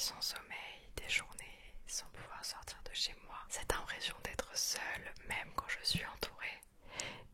sans sommeil, des journées sans pouvoir sortir de chez moi, cette impression d'être seule même quand je suis entourée.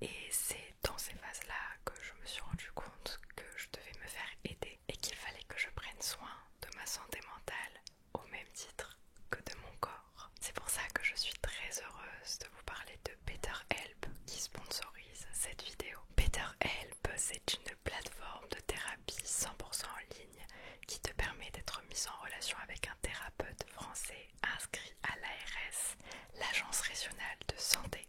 Et c'est dans ces phases-là que je me suis rendu compte que je devais me faire aider et qu'il fallait que je prenne soin de ma santé mentale au même titre que de mon corps. C'est pour ça que je suis très heureuse de vous parler de BetterHelp qui sponsorise cette vidéo. BetterHelp, c'est une plateforme de thérapie 100% en ligne qui te permet d'être mise en relation avec un thérapeute français inscrit à l'ARS, l'Agence régionale de santé,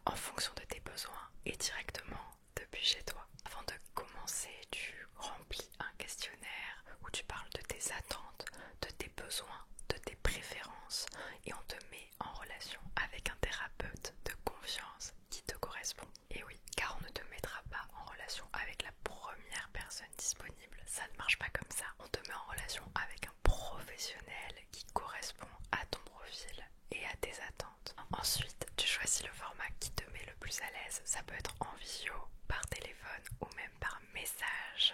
en fonction de tes besoins et directement depuis chez toi. Avant de commencer, tu remplis un questionnaire où tu parles de tes attentes, de tes besoins, de tes préférences et on te met en relation avec un thérapeute de confiance qui te correspond. Et oui, car on ne te mettra pas en relation avec la première personne disponible, ça ne marche pas comme ça. On te met en relation avec un professionnel qui correspond à ton profil et à tes attentes. Ensuite, tu choisis le format qui te met le plus à l'aise. Ça peut être en visio, par téléphone ou même par message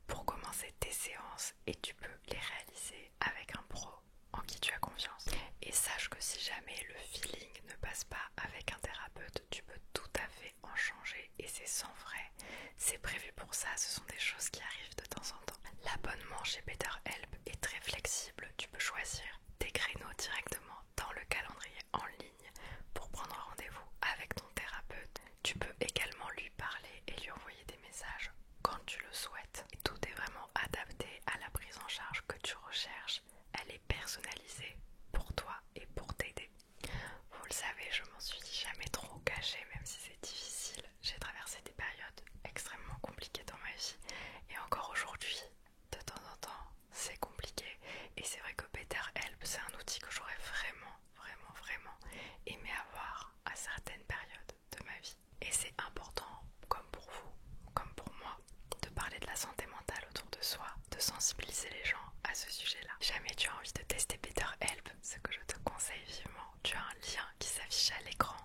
pour commencer tes séances et tu peux les réaliser avec un pro en qui tu as confiance. Et sache que si jamais le feeling ne passe pas avec un thérapeute, tu peux tout à fait en changer et c'est sans frais. C'est prévu pour ça, ce sont des choses qui arrivent de temps en temps. L'abonnement chez BetterHelp est très flexible, tu peux choisir tes créneaux directement dans le calendrier en ligne pour prendre rendez-vous avec ton thérapeute. Tu peux également lui parler et lui envoyer des messages quand tu le souhaites. Et tout est vraiment adapté à la prise en charge que tu recherches. Elle est personnalisée pour toi et pour t'aider. Vous le savez, je m'en suis jamais trop cachée, même si c'est difficile. J'ai traversé des périodes extrêmement compliquées dans ma vie et encore aujourd'hui, de temps en temps, c'est compliqué. Et c'est vrai que BetterHelp, c'est un outil que j'aurais vraiment aimé avoir à certaines périodes de ma vie. Et c'est important, comme pour vous, comme pour moi, de parler de la santé mentale autour de soi, de sensibiliser les gens à ce sujet-là. Si jamais tu as envie de tester BetterHelp, ce que je te conseille vivement, tu as un lien qui s'affiche à l'écran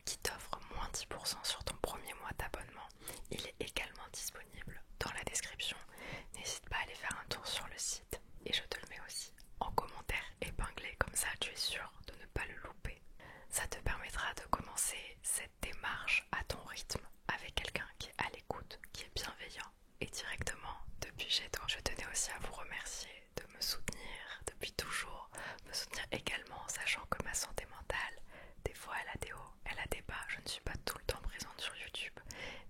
qui t'offre moins 10% sur ton premier mois d'abonnement. Il est également disponible dans la description. N'hésite pas à aller faire un tour sur le site et je te le mets aussi en commentaire épinglé, comme ça tu es sûr de ne pas le louper. Ça te permettra de commencer cette démarche à ton rythme avec quelqu'un qui est à l'écoute, qui est bienveillant et directement depuis chez toi. Je tenais aussi à vous remercier de me soutenir depuis toujours, me soutenir également en sachant que ma santé mentale, des fois elle a des hauts, elle a des bas, je ne suis pas tout le temps présente sur YouTube,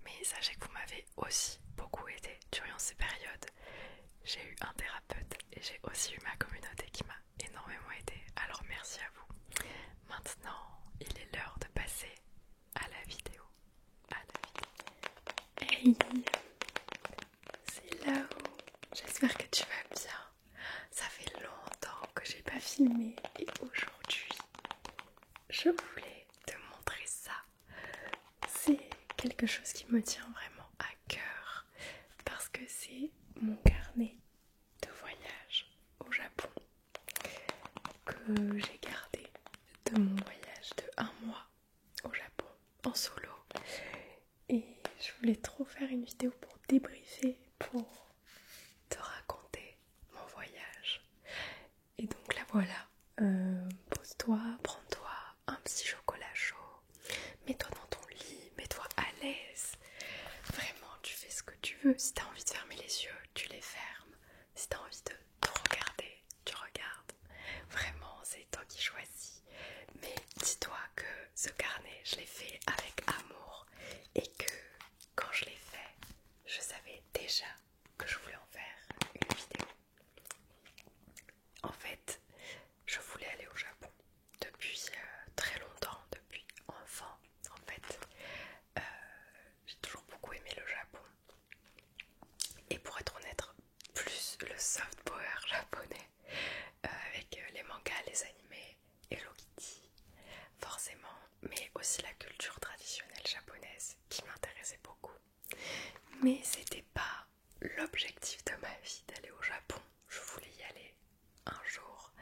mais sachez que vous m'avez aussi beaucoup aidé durant ces périodes. J'ai eu un thérapeute et j'ai aussi eu ma communauté qui m'a énormément aidé, alors merci à vous. Maintenant, il est l'heure de passer à la vidéo. Hey, c'est Lao. J'espère que tu vas bien. Ça fait longtemps que j'ai pas filmé et aujourd'hui, je voulais te montrer ça. C'est quelque chose qui me tient vraiment à cœur parce que c'est mon carnet de voyage au Japon que j'ai gardé de mon voyage de 1 mois au Japon en solo. Et je voulais trop faire une vidéo pour débriefer, pour te raconter mon voyage. Et donc là voilà, pose-toi, prends-toi un petit chocolat chaud, mets-toi dans ton lit, mets-toi à l'aise. Vraiment, tu fais ce que tu veux. Si tu as envie de fermer les yeux, tu les fermes. Si tu as envie de te regarder, tu regardes. Vraiment, c'est toi qui choisis. Mais dis-toi que ce carnet, je l'ai fait avec amour et que quand je l'ai fait, je savais déjà que je voulais en faire une vidéo. En fait, je voulais aller au Japon depuis très longtemps, depuis enfant. En fait, j'ai toujours beaucoup aimé le Japon. Et pour être honnête, plus le soft power japonais, avec les mangas, les animés, Hello Kitty, forcément, mais aussi la culture traditionnelle japonaise qui m'intéressait beaucoup. Mais c'était pas l'objectif de ma vie d'aller au Japon. Je voulais y aller un jour.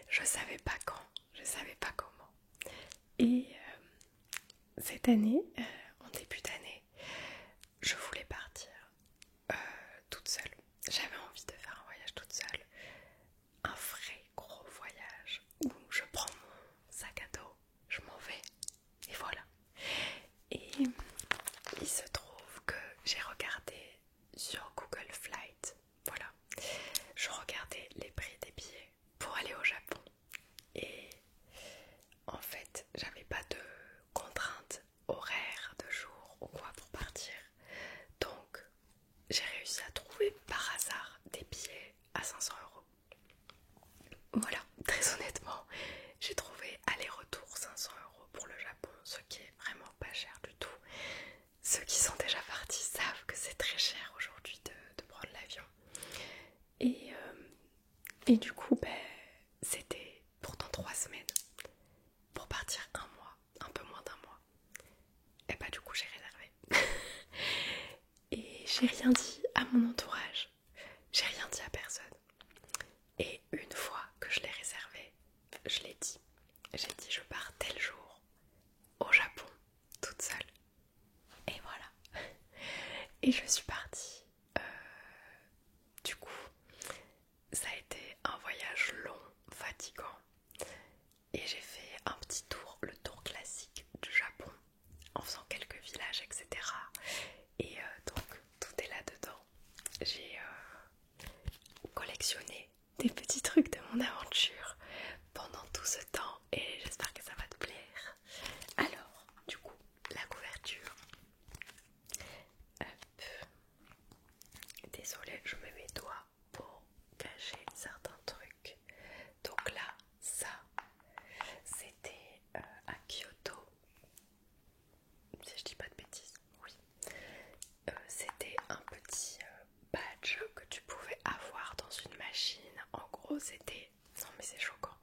Je savais pas quand, je savais pas comment. Et cette année, en début d'année, je voulais partir toute seule. J'avais envie de faire un voyage toute seule. Un vrai à 500 €. Voilà, très honnêtement, j'ai trouvé aller-retour 500 € pour le Japon, ce qui est vraiment pas cher du tout. Ceux qui sont déjà partis savent que c'est très cher aujourd'hui de prendre l'avion. Et du coup, c'était pourtant 3 semaines pour partir un mois, un peu moins d'un mois. Et du coup, j'ai réservé. Et j'ai rien dit à mon entourage, j'ai rien dit à personne. Et une fois que je l'ai réservé, je l'ai dit. J'ai dit je pars tel jour au Japon, toute seule. Et voilà. Et je suis partie. Du coup, ça a été un voyage long, fatigant. Et j'ai fait un petit tour, le tour classique du Japon, en faisant quelques villages, etc. Et donc, tout est là-dedans. J'ai collectionné des petits trucs de mon aventure pendant tout ce temps et j'espère que ça va te plaire. Alors, du coup, la couverture. Hop. Désolée, je mets mes doigts pour cacher certains trucs. Donc là, ça, c'était à Kyoto. Si je dis pas de bêtises, oui. C'était un petit badge que tu pouvais avoir dans une machine. En gros, c'était... Non mais c'est choquant.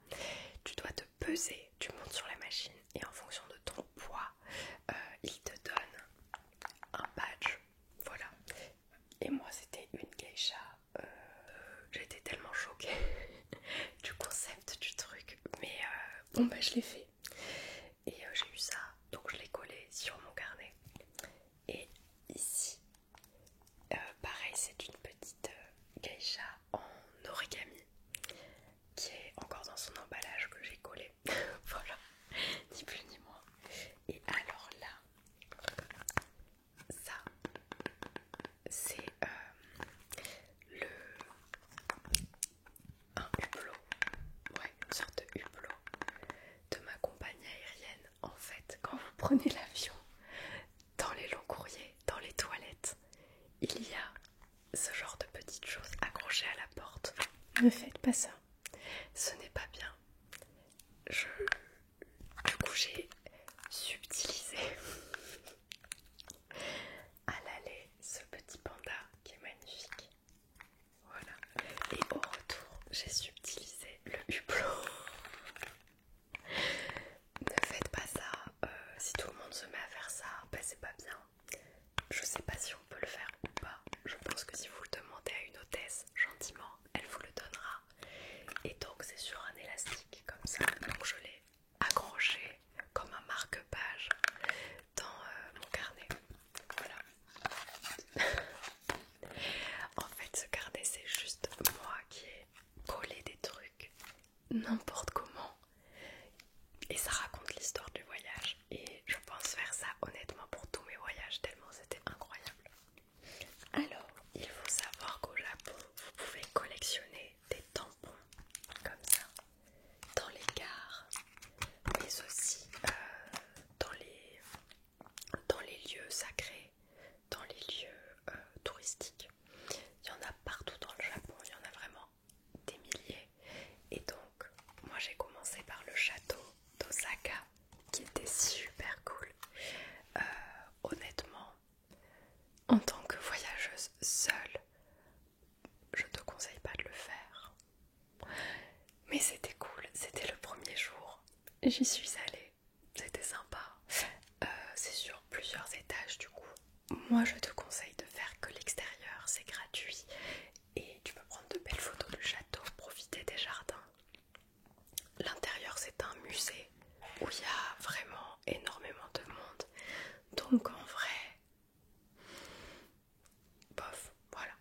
Tu dois te peser, tu montes sur la machine et en fonction de ton poids, il te donne un badge. Voilà. Et moi, c'était une geisha. J'étais tellement choquée du concept du truc. Mais bon, je l'ai fait. Et j'ai eu ça, donc je l'ai collé sur mon carnet. Et ici, pareil, c'est une petite geisha en origami qui est encore dans son emballage que j'ai collé. Voilà, ni plus ni moins. Et alors là, ça, c'est un hublot, ouais, une sorte de hublot de ma compagnie aérienne. En fait, quand vous prenez l'avion, dans les longs courriers, dans les toilettes, il y a ce genre de petites choses accrochées à la porte. Ne faites pas ça, ce n'est pas bien. Du coup, j'ai subtilisé à l'aller ce petit panda qui est magnifique. Voilà. Et au retour, j'ai subtilisé le hublot. Ne faites pas ça. Si tout le monde se met à faire ça, c'est pas bien. Je sais pas si on peut le faire ou pas. Je pense que si vous le demandez à une hôtesse, gentiment, elle vous le donnera. Et donc c'est sur un élastique comme ça. Donc je l'ai accroché comme un marque-page dans mon carnet. Voilà. En fait, ce carnet, c'est juste moi qui ai collé des trucs n'importe comment. Et ça raconte l'histoire du voyage. Et je pense faire ça honnêtement pour tous mes voyages, tellement c'était incroyable. Alors, il faut savoir qu'au Japon, vous pouvez collectionner des tampons comme ça dans les gares, mais aussi dans les lieux sacrés, dans les lieux touristiques. Il y en a partout dans le Japon, il y en a vraiment des milliers. Et donc, moi j'ai commencé par le château d'Osaka, qui était super cool. Honnêtement, en tant que voyageuse seule, je te conseille pas de le faire. Mais c'était cool, c'était le premier jour. J'y suis allée, c'était sympa. C'est sur plusieurs étages du coup. Moi je te conseille de faire que l'extérieur, c'est gratuit. Et tu peux prendre de belles photos du château, profiter des jardins. L'intérieur c'est un musée où il y a vraiment énormément de monde. Donc en vrai, bof, voilà.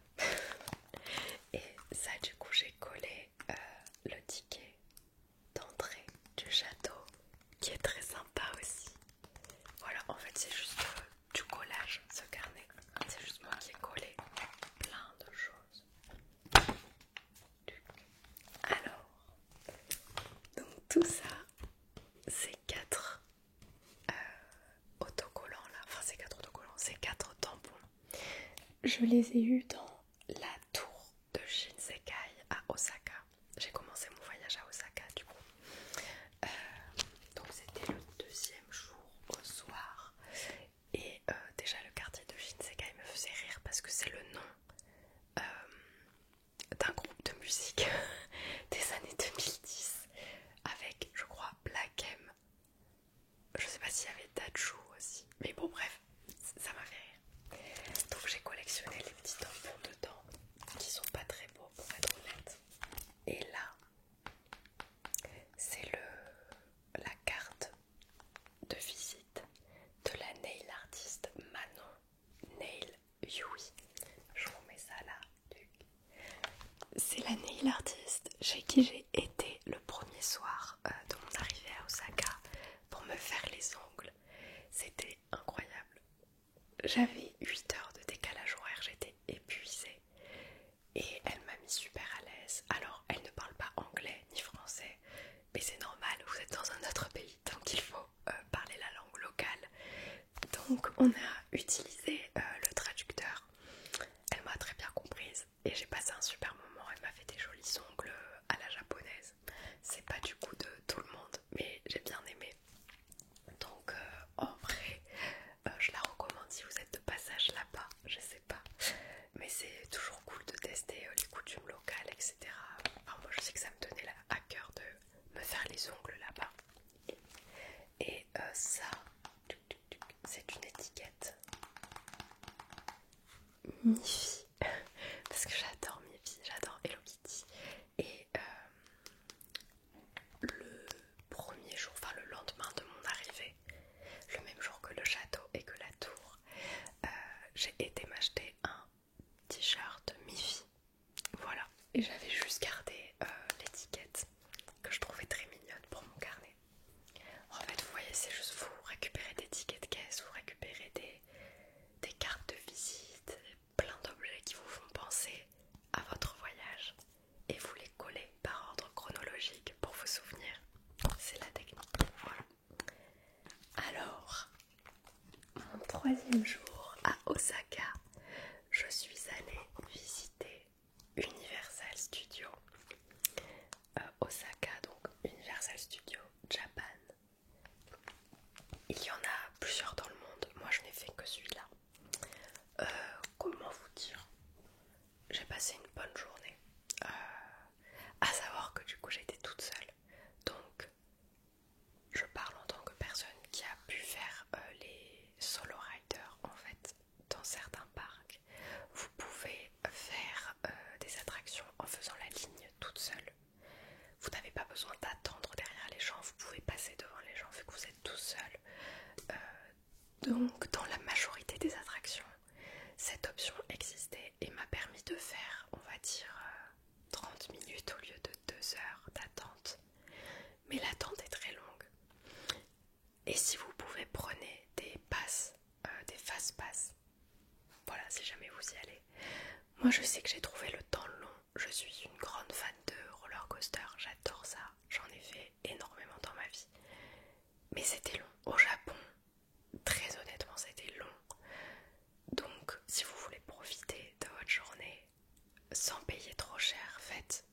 Et ça du coup j'ai collé le ticket d'entrée du château qui est très sympa aussi. Voilà, en fait c'est juste du collage ce carnet. C'est juste moi qui ai collé plein de choses. Alors, donc tout ça, ces 4 autocollants là, enfin ces 4 autocollants, ces 4 tampons, je les ai eus dans la tour de Shinsekai Osaka. J'ai commencé mon voyage à Osaka du coup. Donc c'était le deuxième jour au soir. Et déjà le quartier de Shinsekai me faisait rire parce que c'est le nom d'un groupe de musique des années 2010 avec, je crois, Black M. Je sais pas s'il y avait Dachu aussi, mais bon bref, ça m'a fait rire. Donc j'ai collectionné les petits tampons dedans qui sont pas très beaux pour être honnête. Et là, c'est la carte de visite de la nail artiste Manon Nail Yui. Je vous mets ça là. C'est la nail artiste chez qui j'ai été le premier soir de mon arrivée à Osaka pour me faire les ongles. C'était incroyable. J'avais 8 heures de décalage horaire, j'étais épuisée et elle m'a mis super à l'aise. Alors elle ne parle pas anglais ni français, mais c'est normal, vous êtes dans un autre pays donc il faut parler la langue locale. Donc on a utilisé le traducteur. Elle m'a très bien comprise et j'ai passé un super moment. Elle m'a fait des jolis ongles à la japonaise. C'est pas du goût de tout le monde, mais j'ai bien aimé. Donc en vrai, je la recommande si vous êtes de passage là-bas, je sais pas. Mais c'est toujours cool de tester les coutumes locales, etc. Enfin, moi je sais que ça me tenait à cœur de me faire les ongles là-bas. Et ça, c'est une étiquette Miffy, parce que j'adore Miffy, j'adore Hello Kitty. Et le premier jour, enfin le lendemain de mon arrivée, le même jour que le château et que la tour, j'ai été m'acheter un t-shirt Miffy. Voilà. Et j'avais juste gardé l'étiquette que je trouvais très mignonne pour mon carnet. En fait, vous voyez, c'est juste vous récupérez des tickets de caisse, vous récupérez des cartes de visite, plein d'objets qui vous font penser à votre voyage et vous les collez par ordre chronologique pour vous souvenir. C'est la technique. Voilà. Alors, mon troisième jour à Osaka, je suis allée visiter Universal Studios. Osaka, donc Universal Studios Japan. Il y en a plusieurs dans le monde, moi je n'ai fait que celui-là. Comment vous dire? J'ai passé une bonne journée. À savoir que du coup j'étais toute seule. Donc je parle en tant que personne qui a pu faire les solo riders en fait dans certains parcs. Vous pouvez faire des attractions en faisant la ligne toute seule. Vous n'avez pas besoin d'attendre derrière les gens, vous pouvez passer devant les gens vu que vous êtes tout seul. Donc dans la majorité des attractions, cette option existait et m'a permis de faire, on va dire, 30 minutes au lieu de 2 heures d'attente. Mais l'attente est très longue. Et si vous pouvez, prenez des passes, des fast pass. Voilà, si jamais vous y allez. Moi je sais que j'ai trouvé le temps long. Je suis une grande fan de roller coaster, j'adore ça. J'en ai fait énormément dans ma vie. Mais c'était long. Au Japon, très honnêtement, c'était long. Donc, si vous voulez profiter de votre journée sans payer trop cher, faites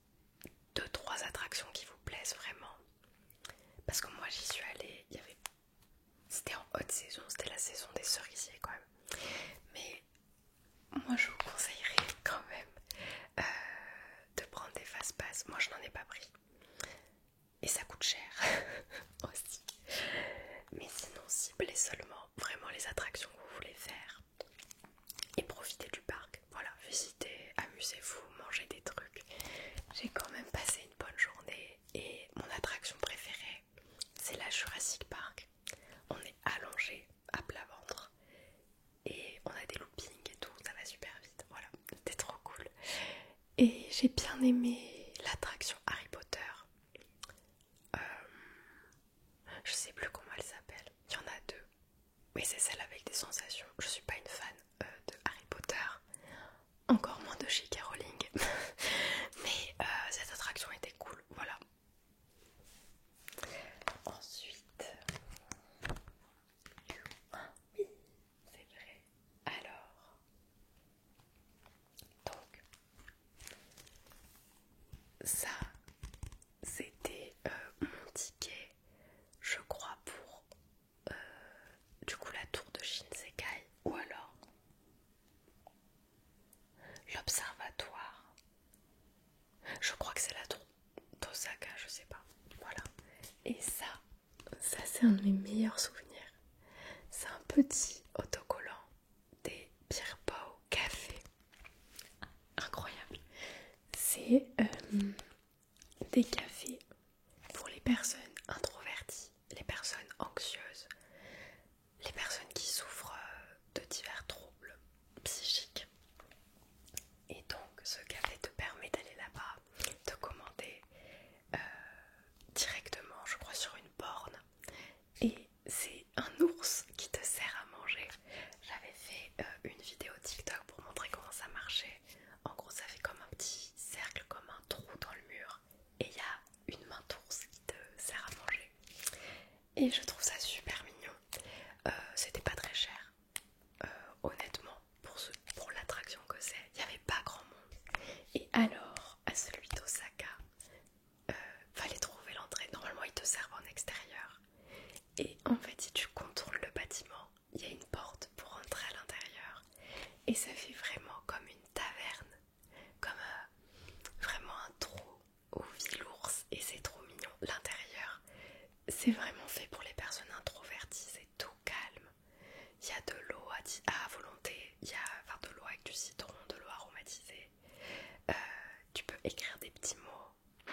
2-3 attractions qui vous plaisent vraiment. Parce que moi, j'y suis allée, c'était en haute saison, c'était la saison des cerisiers quand même. Mais moi, je vous conseillerais quand même de prendre des fast-pass. Moi, je n'en ai pas pris. Et ça coûte cher aussi. Mais sinon, ciblez seulement vraiment les attractions que vous voulez faire et profitez du parc. Voilà, visitez, amusez-vous, mangez des trucs. J'ai quand même passé une bonne journée et mon attraction préférée, c'est la Jurassic Park. On est allongé à plat ventre et on a des loopings et tout, ça va super vite. Voilà, c'était trop cool. Et j'ai bien aimé l'attraction Harry Potter. Je sais plus comment elle s'appelle, il y en a 2. Mais c'est celle avec des sensations. Je suis pas une fan de Harry Potter, encore moins de J.K. Rowling. Mais cette attraction était cool, voilà. Ensuite, oui, c'est vrai. Alors, donc, ça, c'était mon ticket, je crois, pour du coup la tour de Shinsekai ou alors l'observatoire. Je crois que c'est la tour d'Osaka, je sais pas. Voilà. Et ça c'est un de mes meilleurs souvenirs. C'est un petit autocollant des Beerpao Café. Incroyable. C'est des cafés pour les personnes introverties, les personnes anxieuses, les personnes qui souffrent de divers troubles psychiques. Et donc ce café te permet d'aller là-bas, de commander directement, je crois, sur une borne. Et c'est un ours qui te sert à manger. J'avais fait une vidéo TikTok pour montrer comment ça marchait. En gros, ça fait comme un petit cercle, comme un trou dans le mur. Et il y a une main d'ours qui te sert à manger. Et je trouve ça super mignon. C'était pas très cher. Honnêtement, pour l'attraction que c'est, il n'y avait pas grand monde. Et alors, à celui d'Osaka, fallait trouver l'entrée. Normalement, ils te servent en extérieur. Et en fait, si tu contournes le bâtiment, il y a une porte pour entrer à l'intérieur. Et ça fait vraiment comme une taverne, comme vraiment un trou où vit l'ours. Et c'est trop mignon. L'intérieur, c'est vraiment fait pour les personnes introverties. C'est tout calme. Il y a de l'eau à volonté. Il y a de l'eau avec du citron, de l'eau aromatisée. Tu peux écrire des petits mots.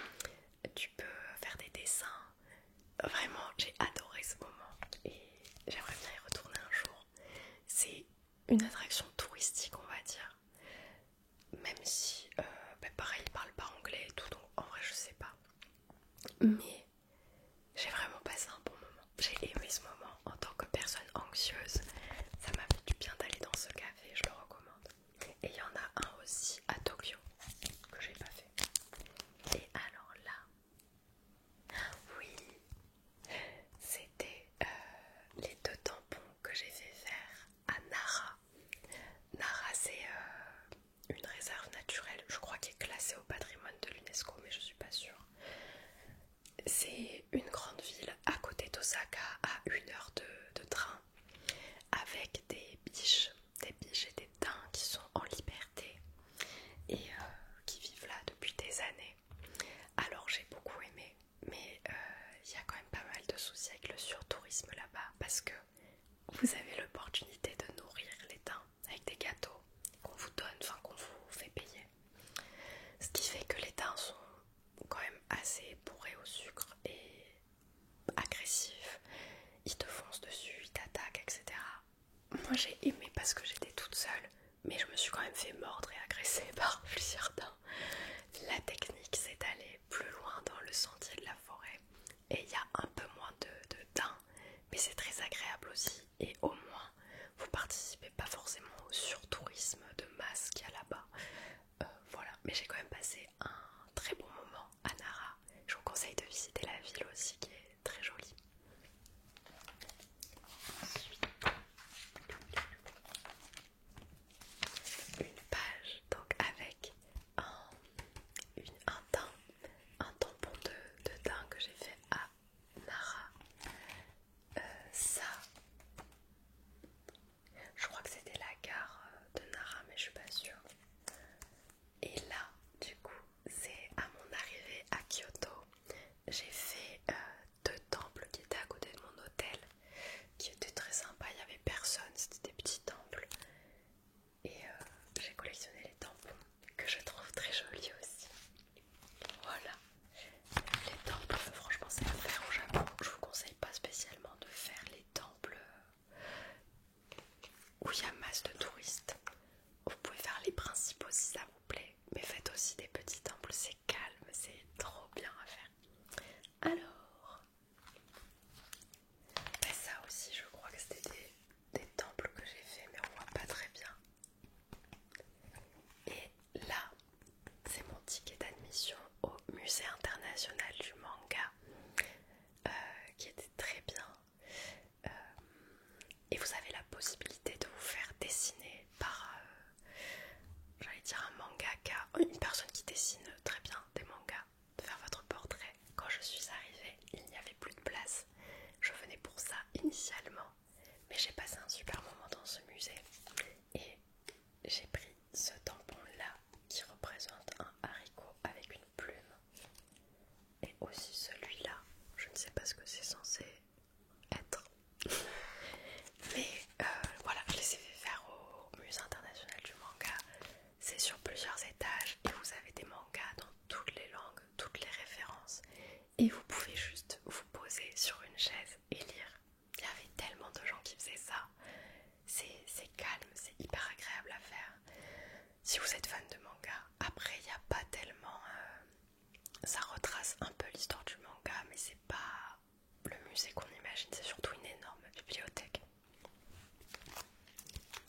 Tu peux faire des dessins. Vraiment, j'ai adoré ce moment et j'aimerais bien y retourner un jour. C'est une attraction touristique, on va dire. Même si, pareil, ils parlent pas anglais et tout, donc en vrai, je sais pas. Mais j'ai vraiment passé un bon moment. J'ai aimé ce moment en tant que personne anxieuse. Ça m'a fait du bien d'aller dans ce café, je le recommande. Et il y en a un aussi à Tokyo que j'ai pas fait. Et alors là, oui, c'était les 2 tampons que j'ai fait faire à Nara. Nara, c'est une réserve naturelle, je crois, qui est classée au patrimoine de l'UNESCO, mais je suis pas sûre. C'est une grande ville à côté d'Osaka, à 1 heure de train, avec des biches et des daims qui sont en liberté et qui vivent là depuis des années. Alors j'ai beaucoup aimé, mais il y a quand même pas mal de soucis avec le surtourisme là-bas parce que vous avez l'opportunité de nourrir les daims avec des gâteaux qu'on vous donne, enfin qu'on vous fait payer. Ce qui fait que les daims sont quand même assez bourrés au sucre et agressifs. Ils te foncent dessus, ils t'attaquent, etc. Moi j'ai aimé parce que j'étais toute seule, mais je me suis quand même fait mordre et agresser par plusieurs daims. La technique, c'est d'aller plus loin dans le sentier de la forêt et il y a un peu moins de daims, mais c'est très agréable aussi et au moins vous participez pas forcément au surtourisme de masse qu'il y a là-bas. Voilà, mais j'ai quand même passé un très bon moment à Nara. Je vous conseille de visiter la ville aussi qui est très jolie. Ensuite, une page donc avec un tampon de daim que j'ai fait à Nara. Ça, je crois que c'était la gare de Nara, mais je suis pas sûre. Et là, du coup, c'est à mon arrivée à Kyoto. J'ai fait initialement, mais j'ai passé un super moment dans ce musée et j'ai pris ce tampon là qui représente un haricot avec une plume, et aussi celui-là, je ne sais pas ce que c'est censé être, mais voilà, je les ai fait faire au Musée international du manga. C'est sur plusieurs étages et vous avez des mangas dans toutes les langues, toutes les références, et vous pouvez juste vous poser sur une chaise et lire. Il y avait tellement de gens qui faisaient ça. C'est calme, c'est hyper agréable à faire. Si vous êtes fan de manga, après il n'y a pas tellement... ça retrace un peu l'histoire du manga, mais c'est pas le musée qu'on imagine, c'est surtout une énorme bibliothèque.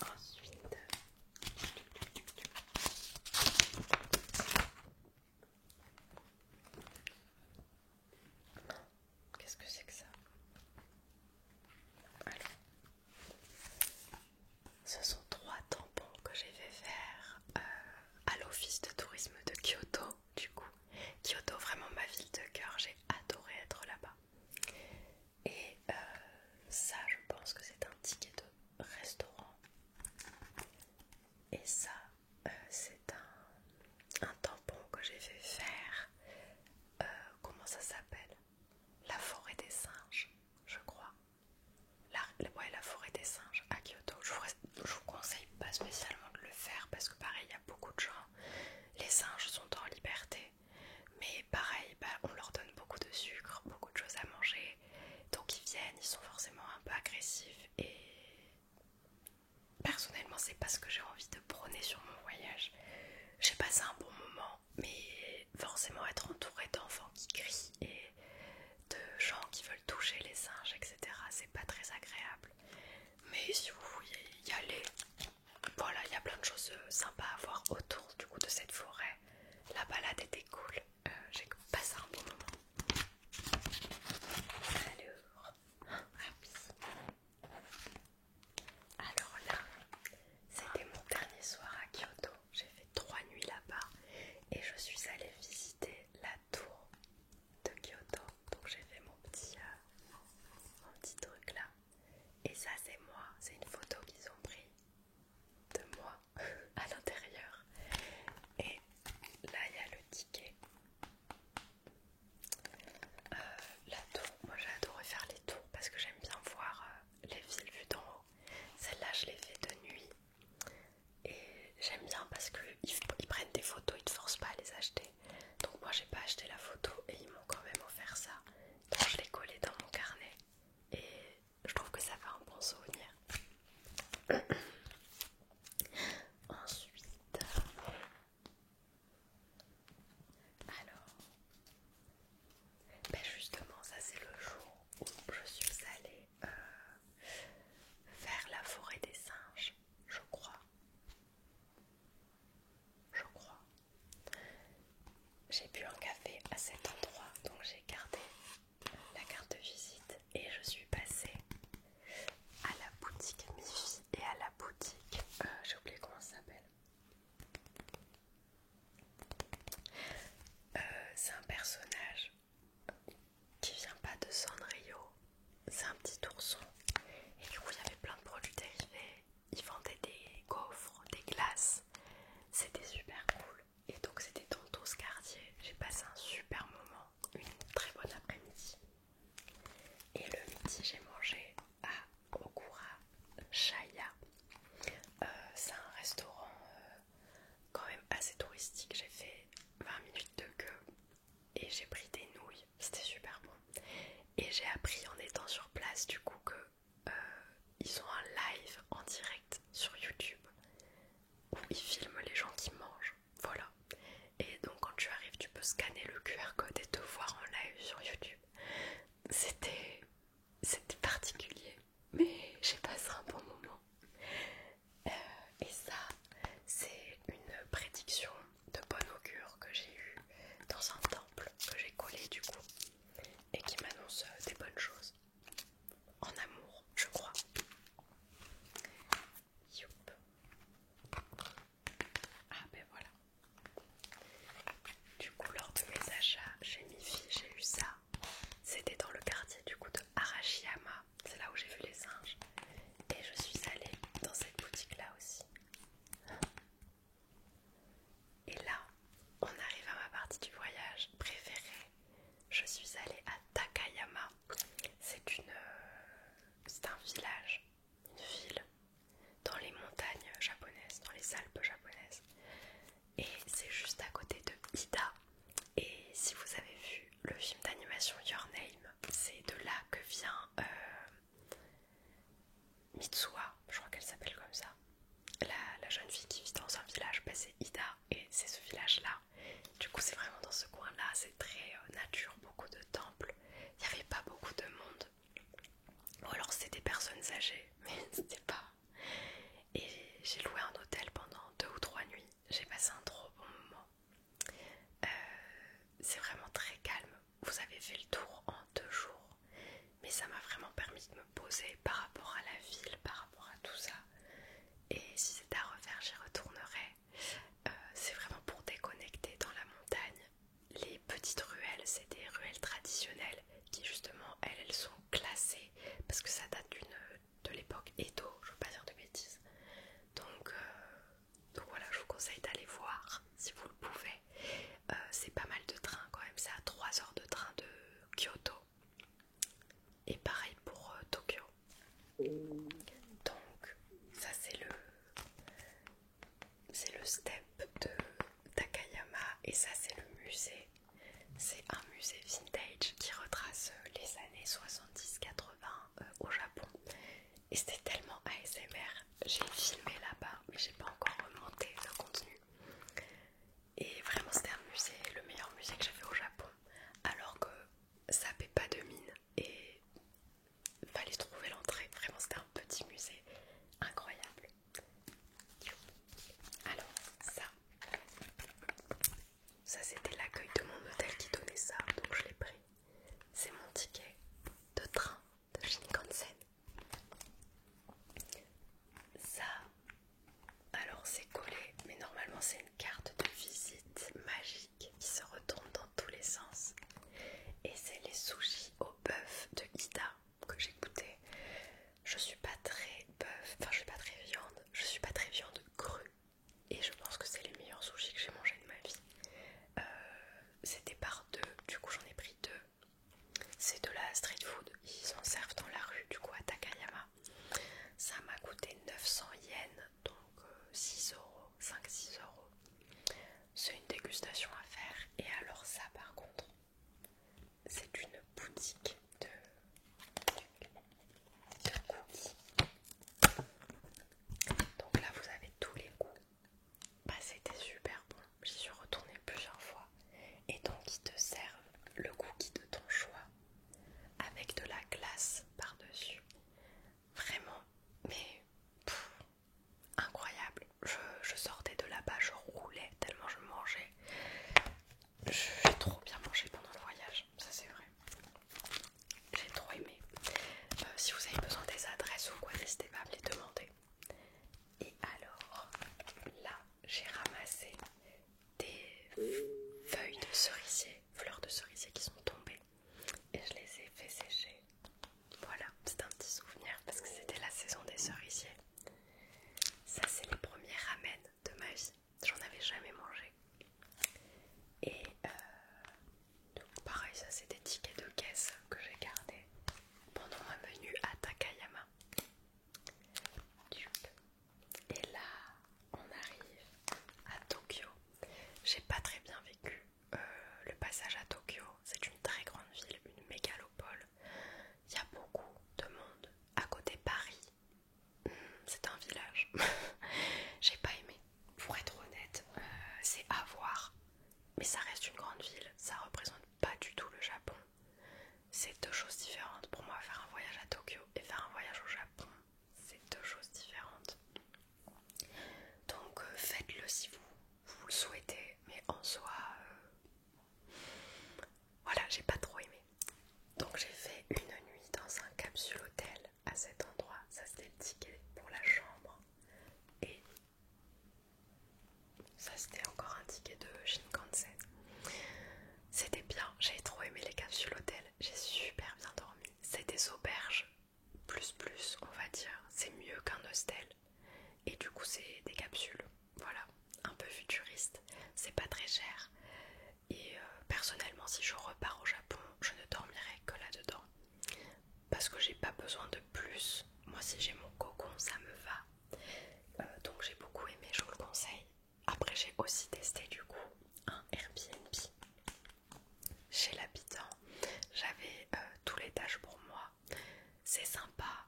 Ensuite... Qu'est-ce que c'est que ça? Alors, ce sont 3 tampons que j'ai fait faire à l'office de tourisme de Kyoto, du coup. Kyoto, vraiment ma ville de cœur, j'ai adoré être là-bas. Et ça, je pense que c'est un ticket de restaurant. Et ça, c'est un tampon que j'ai fait faire. Comment ça s'appelle? La forêt des singes, je crois. Ouais, la forêt des singes à Kyoto. Je vous conseille pas spécialement de le faire parce que pareil, il y a beaucoup de gens. Les singes sont en liberté, mais pareil, on leur donne beaucoup de sucre, beaucoup de choses à manger. Donc ils viennent, ils sont forcément un peu agressifs et personnellement, c'est pas ce que j'ai envie de prôner sur mon voyage. J'ai passé un bon moment, mais forcément être entourée d'enfants qui crient et de gens qui veulent toucher les singes, etc., c'est pas très agréable. Mais si vous voulez y aller, voilà, il y a plein de choses sympas à voir autour du coup de cette forêt. La balade était cool, j'ai passé un bon moment. Alors, ah oui. Alors là, c'était mon dernier soir à Kyoto. J'ai fait 3 nuits là-bas et je suis allée visiter la tour de Kyoto. Donc j'ai fait mon petit truc là. Et ça c'est moi, c'est une photo qu'ils ont pris de moi à l'intérieur. Et là il y a le ticket. La tour, moi j'ai adoré faire les tours parce que j'aime bien voir les villes vues d'en haut. Celle-là je l'ai fait de nuit. Et j'aime bien parce qu'ils prennent des photos, ils te forcent pas à les acheter. Donc moi j'ai pas acheté la photo et ils m'ont quand même offert ça. Donc je l'ai collé dans mon carnet et je trouve que ça fait un bon souvenir. Ensuite, alors, justement ça c'est le jour où je suis allée vers la forêt des singes, je crois. J'ai bu un café à cet endroit, donc j'ai gardé la carte de visite et je suis passée à la boutique Mifi et à la boutique, j'ai oublié comment ça s'appelle. C'est un personnage qui vient pas de Sanrio, c'est un petit ourson et du coup il y avait plein de produits dérivés. Ils vendaient des gaufres, des glaces, c'était super cool. Et donc c'était dans Tos quartier. J'ai passé un super moment, une très bonne après-midi. Et le midi j'ai mangé à Okura Shaya. C'est un restaurant quand même assez touristique. J'ai fait 20 minutes de queue et j'ai pris des nouilles, c'était super bon. Et j'ai appris en étant sur place du coup que ils ont un live en direct sur YouTube où ils filment les gens qui mangent, voilà. Et donc quand tu arrives tu peux scanner le QR code et te voir en live sur YouTube. C'était particulier, mais j'ai passé un bon moment. Et ça, c'est une prédiction de bon augure que j'ai eue dans un temple que j'ai collé du coup et qui m'annonce des bonnes choses. En amour, je crois. Youp. Ah ben voilà. Du coup, lors de mes achats, je c'est très nature, beaucoup de temples. Il n'y avait pas beaucoup de monde. Ou alors c'était des personnes âgées, mais c'était pas. Et j'ai loué un hôtel pendant 2 ou 3 nuits. J'ai passé un trop bon moment. C'est vraiment très calme. Vous avez fait le tour en 2 jours. Mais ça m'a vraiment permis de me poser par rapport à la ville, par rapport à tout ça. Et si c'était à refaire, j'y retournerai. C'est vraiment pour déconnecter dans la montagne. Les petites ruelles, c'est des ruelles traditionnelles qui justement, elles sont classées parce que ça date de l'époque Edo, je veux pas dire de bêtises. Donc voilà, je vous conseille d'aller voir si vous le pouvez. C'est pas mal de trains quand même, c'est à 3 heures de train de Kyoto. Et pareil pour Tokyo. Donc ça c'est le step de Takayama et ça c'est le musée. C'est un musée vintage qui retrace les années 70-80 au Japon. Et c'était tellement ASMR. J'ai filmé là-bas mais j'ai pas encore remonté le contenu. Et vraiment c'était un musée, le meilleur musée que j'ai fait au Japon. Alors que ça paie pas de mine et fallait trouver l'entrée. Vraiment c'était un petit musée incroyable. Alors ça c'était l'accueil de mon hôtel qui donnait ça, donc je l'ai pris. C'est mon ticket de train de Shinkansen. Ça, alors c'est collé, mais normalement c'est une carte de visite magique qui se retourne dans tous les sens. Et c'est les sushis au bœuf de Ida que j'ai goûté. Je suis pas très bœuf, enfin je suis pas très viande, je suis pas très viande crue. Et je pense que c'est les meilleurs sushis que j'ai mangés de ma vie. C'était par 2, du coup j'en ai pris 2. C'est de la street food, ils en servent dans la rue du coup à Takayama. Ça m'a coûté 900 yens, donc 6 euros, 5-6 euros. C'est une dégustation à faire. Et alors ça par contre, c'est une boutique de cookies. Donc là vous avez tous les goûts. Bah c'était super bon, j'y suis retournée plusieurs fois. Et donc ils te servent le cookie de ton choix avec de la glace par-dessus. Vraiment, mais incroyable. Je sortais de là-bas, je roulais tellement je mangeais. J'ai trop bien mangé pendant le voyage, ça c'est vrai. J'ai trop aimé. Si vous avez besoin des adresses ou quoi, n'hésitez pas à me les demander. Et alors, là, j'ai ramassé des feuilles de cerisier, fleurs de cerisier qui sont tombées. Et je les ai fait sécher. Voilà, c'est un petit souvenir parce que c'était la saison des cerisiers. Ça, c'est les premiers ramen de ma vie. J'en avais jamais mangé. Et donc pareil, ça c'est des tickets de caisse que j'ai gardés pendant ma venue à Takayama. Et là, on arrive à Tokyo. J'ai pas très bien vécu le passage à Tokyo. C'est une très grande ville, une mégalopole. Il y a beaucoup de monde. À côté Paris, c'est un village. J'ai pas aimé. Pour être honnête, c'est à voir. Mais ça reste une grande ville. Ça représente pas du tout le Japon. C'est 2 choses différentes. Pour moi, faire un voyage à Tokyo et faire un voyage au Japon, c'est 2 choses différentes. Donc faites-le si vous le souhaitez. Mais en soi, voilà, j'ai pas trop aimé. Donc j'ai fait une nuit dans un capsule hôtel à cet endroit. Ça c'était le ticket pour la chambre. Et ça c'était encore un ticket de Shinkansen. C'était bien, j'ai trop aimé les capsules hôtels. J'ai super bien dormi. C'est des auberges plus, on va dire. C'est mieux qu'un hostel. Et du coup c'est des capsules. Voilà, un peu futuriste. C'est pas très cher. Et personnellement, si je repars au Japon, je ne dormirai que là-dedans. Parce que j'ai pas besoin de plus. Moi, si j'ai mon cocon, ça me va. Donc j'ai beaucoup aimé, je vous le conseille. Après, j'ai aussi testé du coup un Airbnb chez l'habitant. J'avais tous les tâches pour moi. C'est sympa,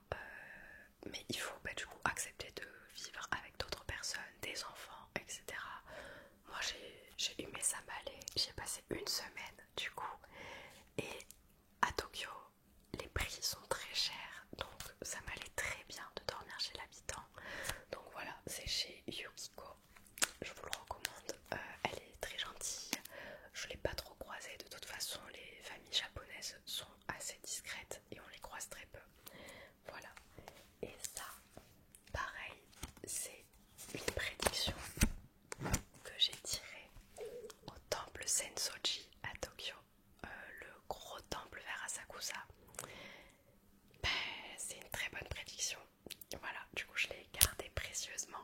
mais il faut du coup accepter de vivre avec d'autres personnes, des enfants, etc. Moi j'ai aimé ça m'aller. J'ai passé une semaine japonaises sont assez discrètes et on les croise très peu. Voilà. Et ça, pareil, c'est une prédiction que j'ai tirée au temple Sensoji à Tokyo, le gros temple vers Asakusa. Ben, c'est une très bonne prédiction. Voilà, du coup je l'ai gardée précieusement.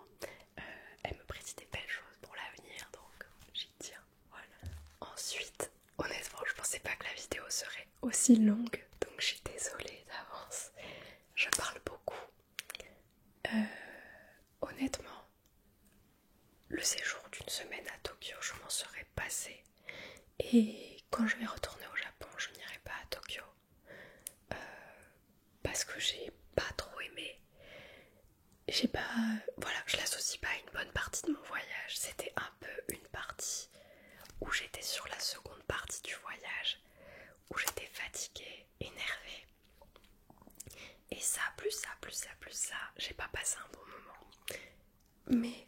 Elle me prédit des belles choses pour l'avenir, donc j'y tiens. Voilà. Ensuite, honnêtement, je pensais pas que la vidéo serait aussi longue, donc je suis désolée d'avance. Je parle beaucoup. Honnêtement, le séjour d'une semaine à Tokyo, je m'en serais passée. Et quand je vais retourner au Japon, je n'irai pas à Tokyo. Parce que j'ai pas trop aimé. J'ai pas... Voilà, je l'associe pas à une bonne partie de mon voyage. C'était un peu une partie où j'étais sur la seconde partie du voyage, où j'étais fatiguée, énervée. Et ça, plus ça, plus ça, plus ça, j'ai pas passé un bon moment. Mais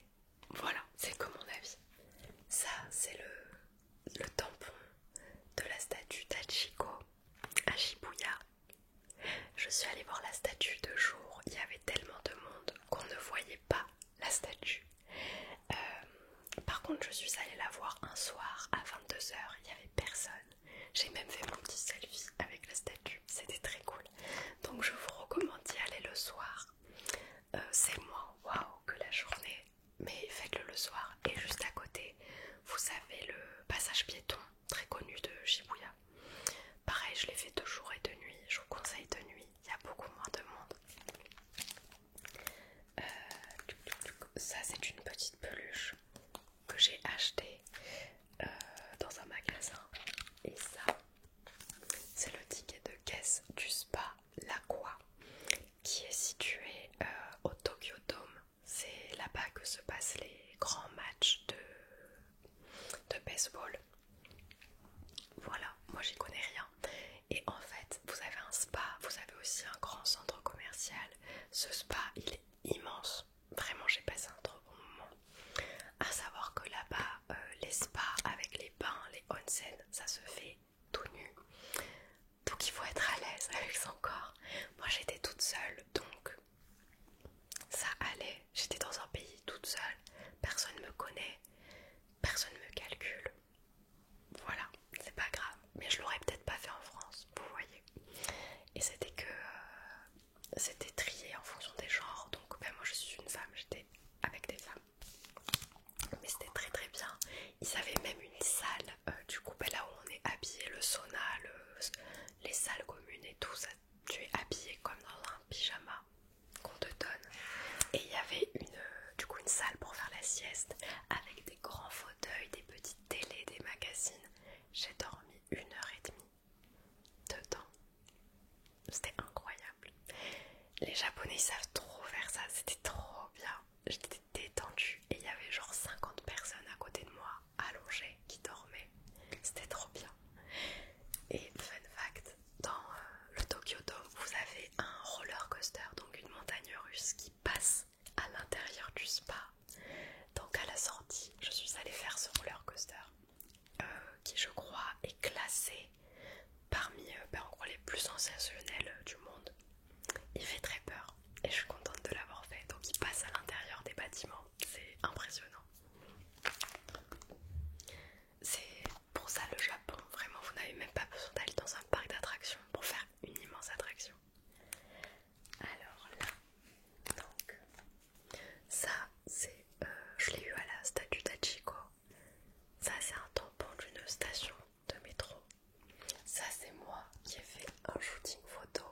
voilà, c'est comme mon avis. Ça, c'est le tampon de la statue d'Hachiko à Shibuya. Je suis allée voir la statue de jour, il y avait tellement de monde qu'on ne voyait pas la statue. Par contre, je suis allée la voir un soir à 22h, il n'y avait personne. J'ai même fait mon petit selfie avec la statue, c'était très cool. Donc je vous recommande d'y aller le soir. C'est moins waouh que la journée, mais faites-le le soir. Et juste à côté, vous avez le passage piéton très connu de Shibuya. Pareil, je l'ai fait de jour et de nuit, je vous conseille de nuit, il y a beaucoup moins de monde. Ça, c'est une petite peluche que j'ai achetée dans un magasin. Et ça, c'est le ticket de caisse du spa L'Aqua, qui est situé au Tokyo Dome. C'est là-bas que se passent les grands matchs de baseball. Voilà, moi j'y connais rien. Et en fait, vous avez un spa, vous avez aussi un grand centre commercial. Ce spa, il est immense. Vraiment, j'ai passé un trop bon moment. À savoir que là-bas, les spas avec les bains, les onsen, ça se fait tout nu. Donc il faut être à l'aise avec son corps. Moi j'étais toute seule, donc ça allait. J'étais dans un pays toute seule. Personne me connaît, personne me calcule. Voilà, c'est pas grave. Mais je l'aurais peut-être pas fait en France, vous voyez. Et c'était que... c'était trié en fonction des genres. Donc ben, moi je suis une femme, j'étais avec des femmes. Mais c'était très très bien. Ils avaient même une salle, du coup ben, là où on est habillé, le sauna, les salles communes et tout ça. Tu es habillé comme dans un pyjama qu'on te donne. Et il y avait du coup une salle pour faire la sieste avec des grands fauteuils, des petites télés, des magazines. J'ai dormi 1h30 dedans. C'était incroyable. Les Japonais ils savent trop faire ça, c'était trop bien. J'étais détendue et il y avait genre 50 personnes à côté de moi, allongées, qui dormaient. C'était trop bien. Et fun fact, dans le Tokyo Dome, vous avez un roller coaster, donc une montagne russe qui passe à l'intérieur du spa. Donc à la sortie, je suis allée faire ce roller coaster qui je crois est classé parmi en gros les plus sensationnels du monde. Il fait très peur et je suis contente de l'avoir fait. Donc il passe à l'intérieur des bâtiments, c'est impressionnant. C'est pour ça le Japon, vraiment vous n'avez même pas besoin d'aller dans un parc d'attractions pour faire une immense attraction. Alors là, donc ça c'est, je l'ai eu à la statue d'Hachiko. Ça c'est un tampon d'une station de métro. Ça c'est moi qui ai fait un shooting photo.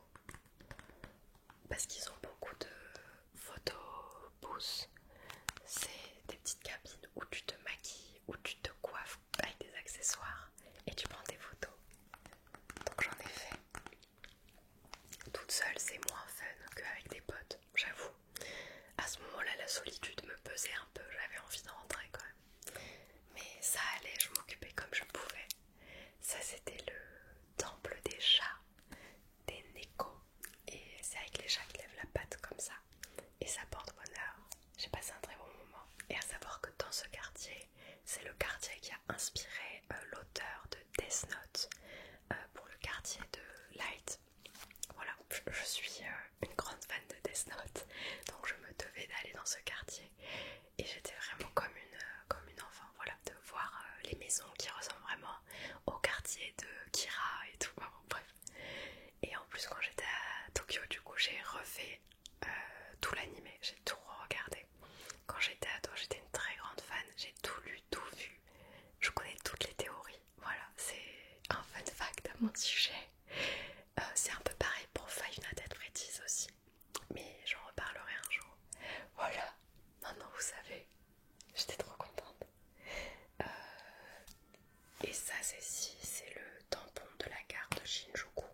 Parce qu'ils ont beaucoup de photo booths. C'est des petites cabines où tu te maquilles, où tu te coiffes avec des accessoires et tu prends des photos. Donc j'en ai fait. Toute seule c'est moins fun qu'avec des potes, j'avoue. À ce moment-là la solitude me pesait un peu, j'avais envie de rentrer quand même. Mais ça allait, je m'occupais comme je pouvais. Ça c'était le temple des chats, des Neko. Et c'est avec les chats qui lèvent la patte comme ça. Et ça porte bonheur. J'ai passé un très bon moment. Et à savoir que dans ce quartier, c'est le quartier qui a inspiré l'auteur de Death Note pour le quartier je suis une grande fan de Death Note, donc je me devais d'aller dans ce quartier et j'étais vraiment comme une enfant, voilà, de voir les maisons qui ressemblent vraiment au quartier de Kira et tout, enfin, bon, bref. Et en plus quand j'étais à Tokyo, du coup j'ai refait tout l'animé, j'ai tout regardé. Quand j'étais ado, j'étais une très grande fan, j'ai tout lu, tout vu, je connais toutes les théories, voilà, c'est un fun fact à mon sujet. C'est un peu pareil pour Five Nights at Freddy's aussi, mais j'en reparlerai un jour. Voilà, maintenant vous savez, j'étais trop contente. Et ça, c'est le tampon de la gare de Shinjuku,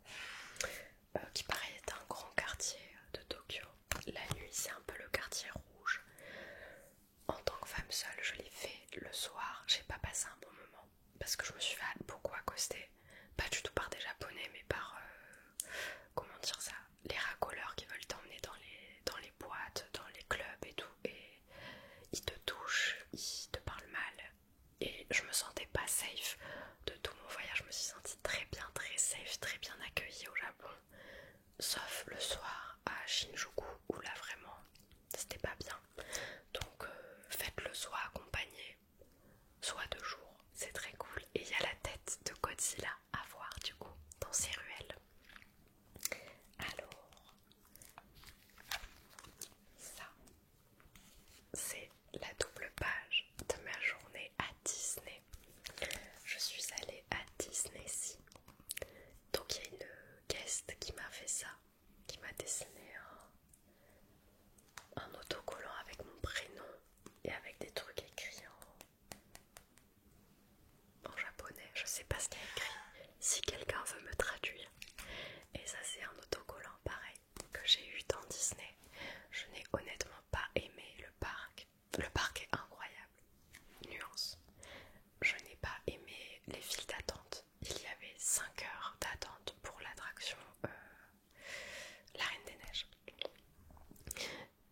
qui pareil est un grand quartier de Tokyo. La nuit, c'est un peu le quartier rouge. En tant que femme seule, je l'ai fait le soir. J'ai pas passé un bon moment parce que je me suis fait beaucoup accoster, pas du tout par des japonais, mais par comment dire ça, les racoleurs qui veulent t'emmener dans les boîtes, dans les clubs et tout, et ils te touchent, ils te parlent mal, et je me sentais pas safe de tout mon voyage. Je me suis sentie très bien, très safe, très bien accueillie au Japon, sauf le soir à Shinjuku où là vraiment c'était pas bien. Donc faites-le soit accompagné, soit de jour, c'est très cool. Et il y a la tête de Godzilla à voir du coup dans ces ruelles. Alors, ça, c'est la double page de ma journée à Disney. Je suis allée à Disney Sea. Donc il y a une guest qui m'a fait ça, qui m'a dessiné un autocollant avec mon prénom et avec des trucs écrits en japonais. Je sais pas ce qu'il y a écrit, si quelqu'un veut me traduire. Et ça, c'est un autocollant pareil que j'ai eu dans Disney. Je n'ai honnêtement pas aimé le parc. Le parc est incroyable. Nuance. Je n'ai pas aimé les files d'attente. Il y avait 5 heures d'attente pour l'attraction La Reine des Neiges.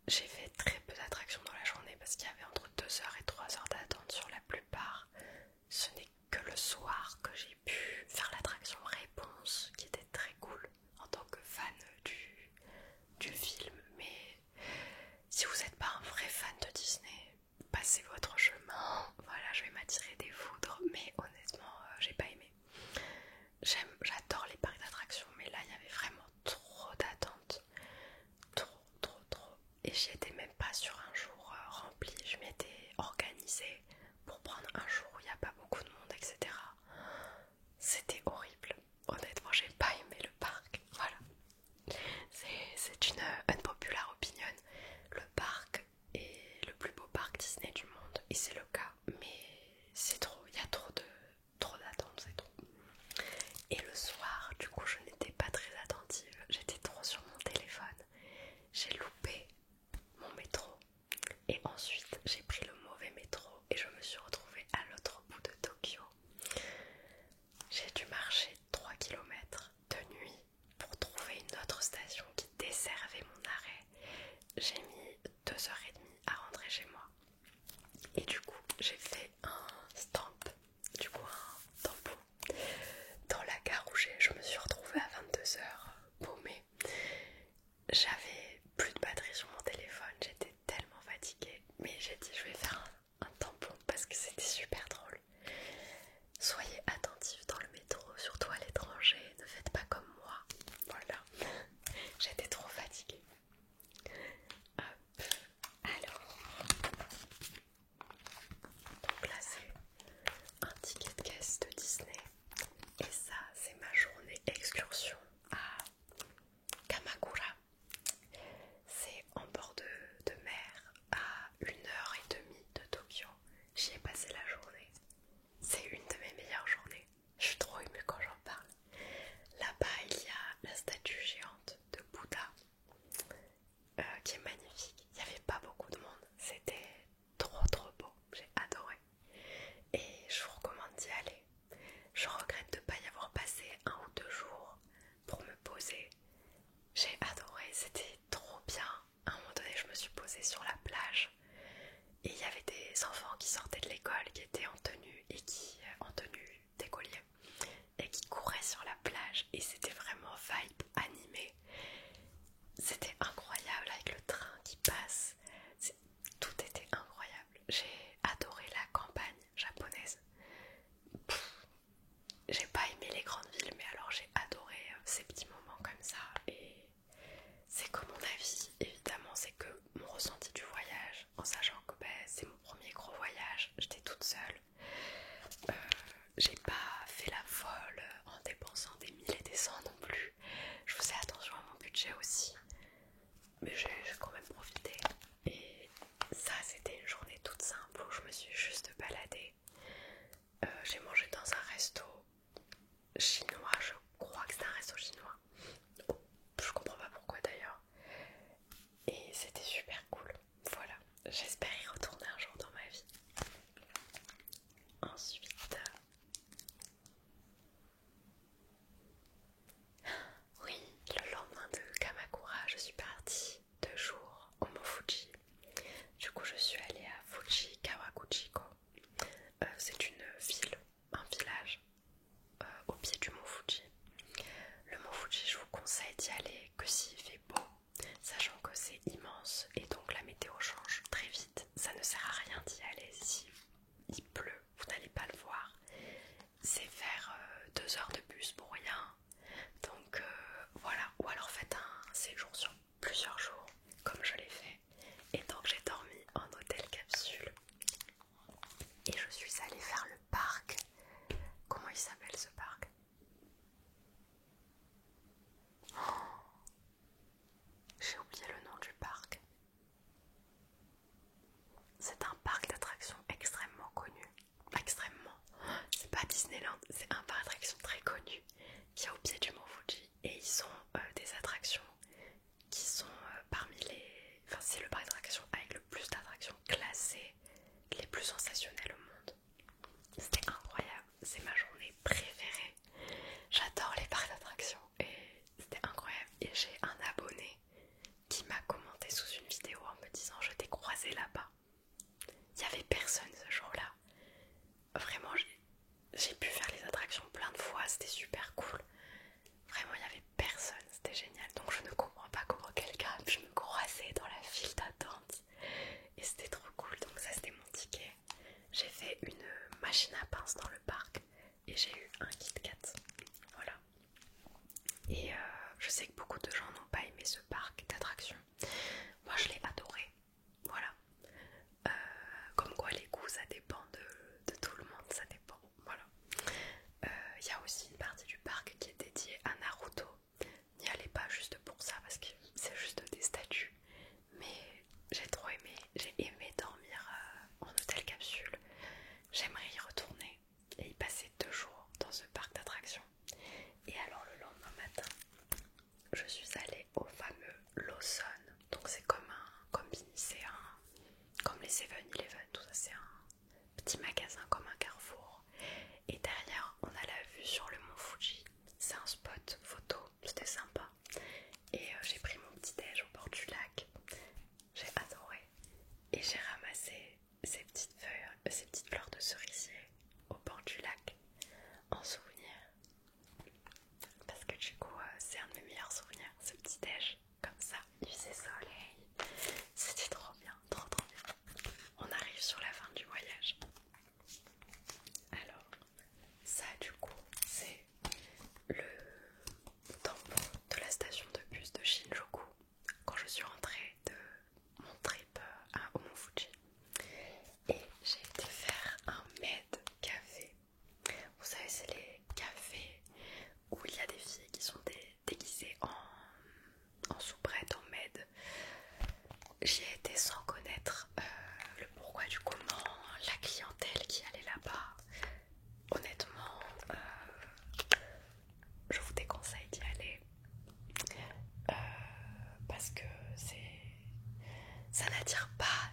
J'ai fait très peu d'attractions dans la journée parce qu'il y avait entre 2 heures et 3 heures d'attente sur la plupart. Ce n'est que le soir que j'ai pu faire l'attraction Réponse, qui était très cool en tant que fan du film. Mais si vous n'êtes pas un vrai fan de Disney, passez votre chemin. Voilà, je vais m'attirer des foudres, mais honnêtement, j'ai pas aimé. chinois, je crois que c'est un resto chinois. Oh, je comprends pas pourquoi d'ailleurs. Et c'était super cool. Voilà, j'espère y retourner un jour dans ma vie. Ensuite, oui, le lendemain de Kamakura, je suis partie 2 jours au Mont Fuji. Du coup, je suis allée à Fuji Kawaguchiko. C'est une ville, un village au pied du Mont Fuji. Le Mont Fuji, je vous conseille d'y aller que s'il fait beau, sachant que c'est immense et donc la météo change très vite. Ça ne sert à rien d'y aller si il pleut, vous n'allez pas le voir. C'est faire 2 heures de bus pour rien. Donc voilà, ou alors faites un séjour sur plusieurs jours, comme je l'ai fait. Et donc j'ai dormi en hôtel capsule. Et je suis allée faire le parc. Comment il s'appelle ce parc? J'ai oublié le nom du parc. C'est un parc d'attractions extrêmement connu. Extrêmement. C'est pas Disneyland, c'est un parc d'attractions très connu qui est au pied du Mont Fuji. Et ils ont des attractions qui sont parmi les... Enfin, c'est le parc d'attractions avec le plus d'attractions classées, les plus sensationnelles au monde. C'était incroyable, c'est ma journée préférée. J'adore les parcs d'attractions et c'était incroyable. Et j'ai un abonné qui m'a commenté sous une vidéo en me disant je t'ai croisé là-bas. Il n'y avait personne ce jour-là. Vraiment, j'ai pu faire les attractions plein de fois, c'était super cool. Vraiment, il n'y avait personne, c'était génial. Donc je ne comprends pas comment quelqu'un a pu me croiser dans la file d'attente. Et c'était trop cool, donc ça c'était mon ticket. J'ai fait une machine à pince dans le parc et j'ai eu un Kit Kat. Voilà. Et je sais que beaucoup de gens n'ont pas aimé ce parc d'attractions. Moi je l'ai adoré. Voilà. Comme quoi les goûts ça dépend de tout le monde, ça dépend. Voilà. Il y a aussi une partie du parc qui est dédiée à Naruto. N'y allez pas juste pour ça parce que c'est juste des statues. Mais j'ai trop aimé. J'ai aimé dormir en hôtel capsule. J'aimerais y retourner et y passer 2 jours dans ce parc d'attractions. Et alors le lendemain matin, je suis allée au fameux Lawson. Donc c'est comme un combini, c'est un... comme les 7-Eleven, tout ça, c'est un petit magasin comme un Carrefour. Et derrière, on a la vue sur le Mont Fuji. C'est un spot photo, c'était sympa. Et j'ai pris mon petit déj au bord du lac. J'ai adoré. Et j'ai ramassé ces petites feuilles, ces petites fleurs de cerisier au bord du lac en souvenir. Parce que du coup, c'est un de mes meilleurs souvenirs, ce petit déj. Comme ça, il faisait soleil. C'était trop bien, trop bien. On arrive sur la fin du voyage. Alors, ça du coup, c'est le tampon de la station de bus de Shinjuku quand je suis rentrée de mon trip au Mont Fuji. Et j'ai été faire un med café. Vous savez, c'est les cafés où il y a des filles qui sont déguisées en soubrette, en med. J'y ai été sans connaître le pourquoi du comment, la clientèle qui allait là-bas. Honnêtement, je vous déconseille d'y aller parce que ça n'attire pas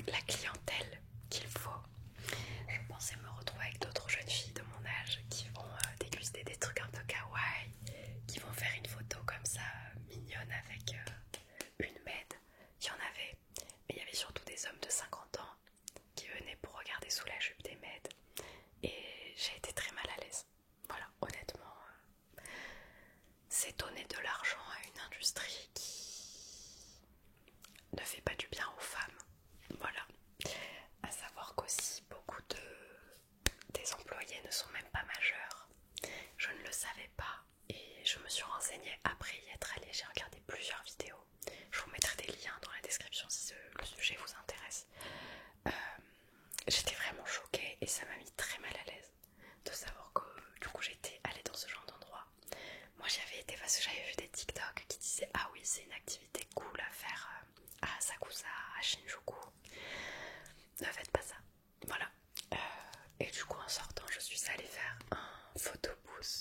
la clientèle qu'il faut. Je pensais me retrouver avec d'autres jeunes filles de mon âge qui vont déguster des trucs un peu kawaii, qui vont faire une photo comme ça mignonne avec une med. Il y en avait, mais il y avait surtout des hommes de 50 ans qui venaient pour regarder sous la jupe des med. Et j'ai été très mal à l'aise. Voilà, honnêtement, c'est donner de l'argent à une industrie qui ne fait pas du bien aux femmes. Voilà. À savoir qu'aussi beaucoup des employés ne sont même pas majeurs. Je ne le savais pas et je me suis renseignée après y être allée. J'ai regardé plusieurs vidéos. Je vous mettrai des liens dans la description si le sujet vous intéresse. J'étais vraiment choquée et ça m'a mis très mal à l'aise de savoir que du coup j'étais allée dans ce genre d'endroit. Moi j'y avais été parce que j'avais vu des TikTok qui disaient ah oui c'est une activité cool à faire à Asakusa, à Shinjuku. Ne faites pas ça. Voilà. Et du coup en sortant je suis allée faire un photobooth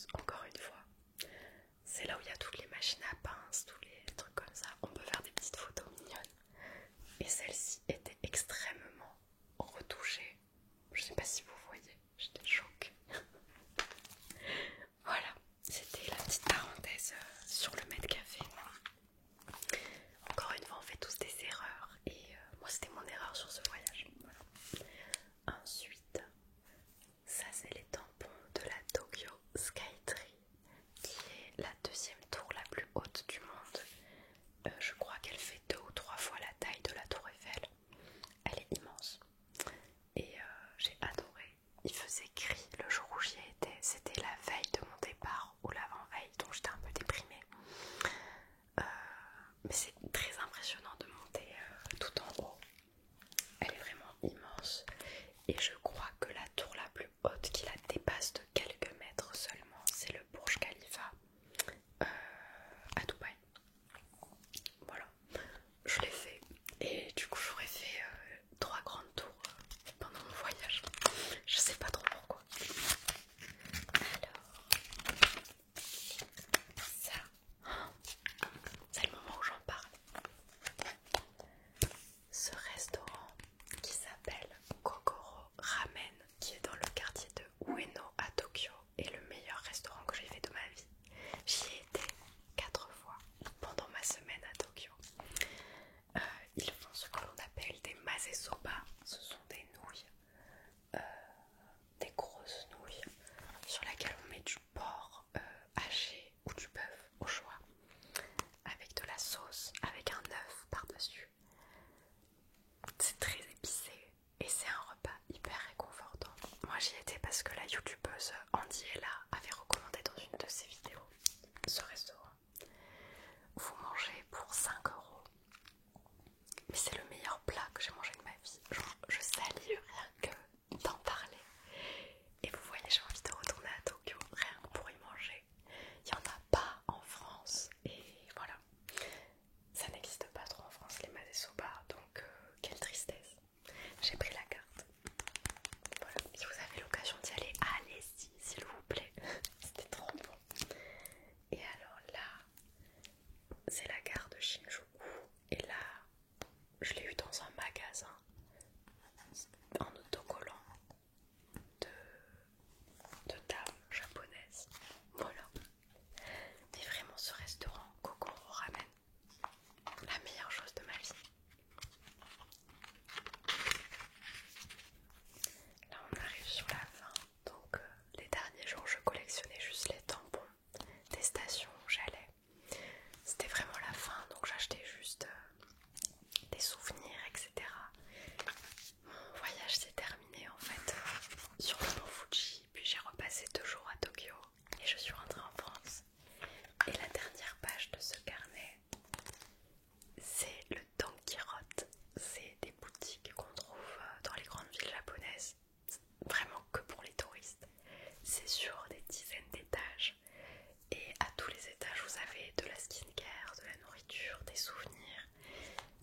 vous avez de la skincare, de la nourriture, des souvenirs.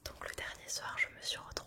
Donc le dernier soir, je me suis retrouvée